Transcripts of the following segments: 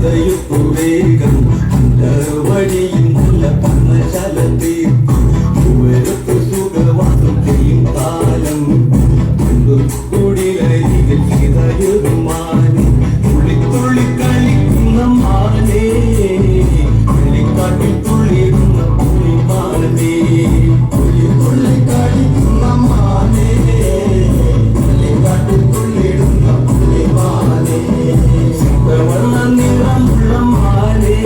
സീതയുക്കു വേഗം വഴിയും നല്ല പന്നശാലത്തിൽ ഉയരത്തു സുഖവാസം ചെയ്യും കാലം കുടിലരികിൽ സീതയൊരു മാനെ തുള്ളി കളിക്കുന്ന മാനേ വെള്ളിക്കാട്ടിൽ തുള്ളിടുന്ന പുലിമാനേ തുള്ളി കളിക്കുന്ന മാനേ വെള്ളിക്കാട്ടിൽ തുള്ളിടുന്ന പുലിമാനേ സിദ്ധവർണ്ണ നിറമുള്ള മാനേ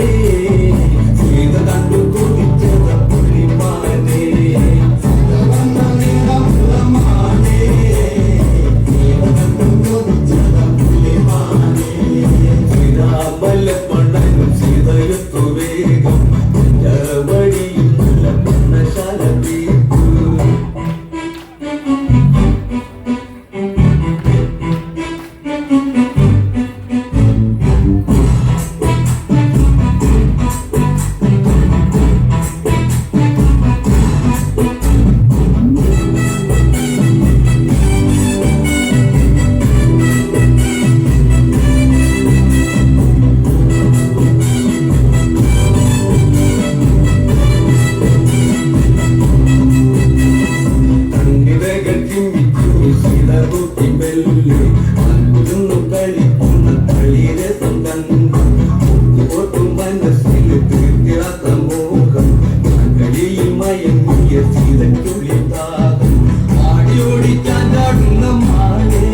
സീത കണ്ടു കൊതിച്ചത പുലിമാനേ സിദ്ധവർണ്ണ നിറമുള്ള മാനേ സീത കണ്ടു കൊതിച്ചത പുലിമാനേ ശ്രീരാമല പണനും സീതയൊത്തു വേഗം വഴിയും നല്ല പന്നശാല തീർത്തു അൽകുന്നു കളിക്കുന്ന കളിരസം കണ്ടു ഒട്ടും മനസ്സിൽ തീർത്തിടാത്ത മോഹം കളിയിൽ മയങ്ങിയ സീതയ്ക്കുള്ളിൽ താകം ആടിയോടി ചാണ്ടാടുന്ന മാനേ